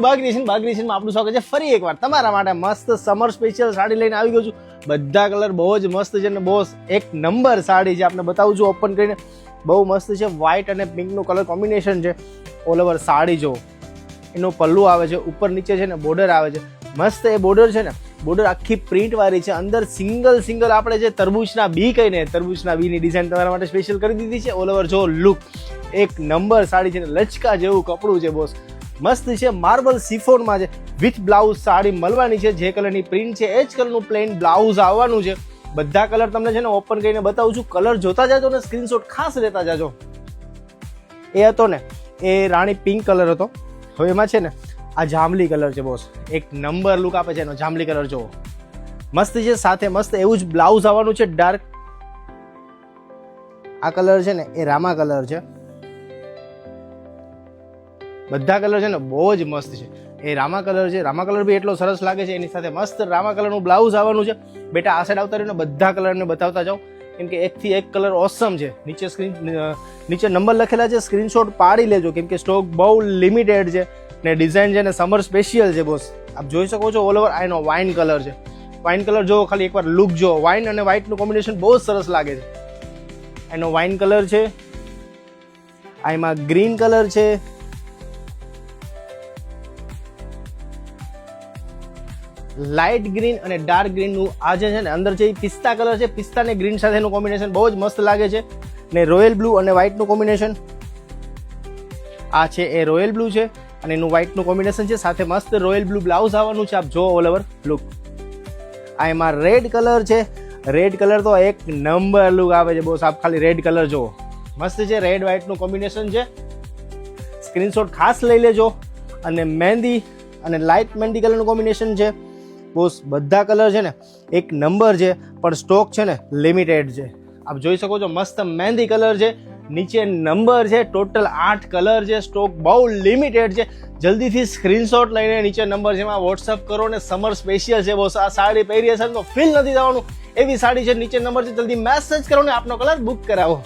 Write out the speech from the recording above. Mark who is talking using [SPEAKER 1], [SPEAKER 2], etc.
[SPEAKER 1] બાગરીશનમાં આપણું સ્વાગત છે ફરી એકવાર તમારા માટે મસ્ત સમર સ્પેશિયલ સાડી લઈને આવી ગયો છું. બધા કલર બહુ જ મસ્ત છે અને બોસ એક નંબર સાડી છે. આપણે બતાવું છું ઓપન કરીને. બહુ મસ્ત છે. વ્હાઇટ અને પિંકનું કલર કોમ્બિનેશન છે. ઓલ ઓવર સાડી જો એનો પલ્લુ આવે છે, ઉપર નીચે છે ને બોર્ડર આવે છે. મસ્ત એ બોર્ડર છે ને, બોર્ડર આખી પ્રિન્ટ વાળી છે. અંદર સિંગલ આપણે જે તરબૂચના બી કહીને તરબૂચના બીની ડિઝાઇન તમારા માટે સ્પેશિયલ કરી દીધી છે. ઓલ ઓવર જો લુક એક નંબર સાડી છે ને, લચકા જેવું કપડું છે બોસ. મસ્ત છે. માર્બલ સિફોનમાં છે વિથ બ્લાઉઝ સાડી મળવાની છે. જે કલરની પ્રિન્ટ છે એ જ કલરનું પ્લેન બ્લાઉઝ આવવાનું છે. બધા કલર તમને છે ને ઓપન કરીને બતાવું છું. કલર જોતા જાજો ને સ્ક્રીનશોટ ખાસ લેતા જાજો. એ હતો ને એ રાણી પિંક કલર હતો. હવે એમાં છે ને આ જાંબલી કલર છે બોસ. એક નંબર લુક આપે છે એનો. જાંબલી કલર જુઓ મસ્ત છે. સાથે મસ્ત એવું જ બ્લાઉઝ આવવાનું છે ડાર્ક. આ કલર છે ને એ રામા કલર છે. બધા કલર છે ને બહુ જ મસ્ત છે. એ રામા કલર છે. રામા કલર બી એટલો સરસ લાગે છે. એની સાથે મસ્ત રામા કલરનું બ્લાઉઝ આવવાનું છે. બેટા આ સાઈડ આવતા રહ્યું ને બધા કલરને બતાવતા જાઓ, કેમ કે એકથી એક કલર ઓસમ છે. નીચે નંબર લખેલા છે, સ્ક્રીનશોટ પાડી લેજો કેમ કે સ્ટોક બહુ લિમિટેડ છે ને ડિઝાઇન છે ને સમર સ્પેશિયલ છે બોસ. આપ જોઈ શકો છો ઓલ ઓવર. આ એનો વાઇન કલર છે. વાઇન કલર જો ખાલી એકવાર લુક જો. વાઇન અને વ્હાઇટનું કોમ્બિનેશન બહુ જ સરસ લાગે છે. એનો વાઇન કલર છે. આ એમાં ગ્રીન કલર છે. લાઇટ ગ્રીન અને ડાર્ક ગ્રીનનું આ જે છે ને અંદર છે એ પિસ્તા કલર છે. પિસ્તા ને ગ્રીન સાથેનું કોમ્બિનેશન બહુ જ મસ્ત લાગે છે. ને રોયલ બ્લુ અને વ્હાઇટનું કોમ્બિનેશન આ છે એ રોયલ બ્લુ છે અને એનું વ્હાઇટનું કોમ્બિનેશન છે. સાથે મસ્ત રોયલ બ્લુ બ્લાઉઝ આવવાનું છે. આપ જો ઓલ ઓવર લુક. આ એમાં રેડ કલર છે. રેડ કલર તો એક નંબર લુક આવે છે બોસ. આપ ખાલી રેડ કલર જુઓ મસ્ત છે. રેડ વ્હાઇટનું કોમ્બિનેશન છે. સ્ક્રીનશોટ ખાસ લઈ લેજો. અને મહેંદી અને લાઇટ મહેંદી કલરનું કોમ્બિનેશન છે બોસ. બધા કલર છે ને એક નંબર છે, પણ સ્ટોક છે ને લિમિટેડ છે. આપ જોઈ શકો છો મસ્ત મહેંદી કલર છે. નીચે નંબર છે. ટોટલ 8 કલર છે. સ્ટોક બહુ લિમિટેડ છે. જલ્દીથી સ્ક્રીનશોટ લઈને નીચે નંબર છે એમાં વોટ્સઅપ કરો ને સમર સ્પેશિયલ છે બોસ. આ સાડી પહેરી હશે તો ફીલ નથી થવાનું એવી સાડી છે. નીચે નંબર છે, જલ્દી મેસેજ કરો ને આપનો કલર બુક કરાવો.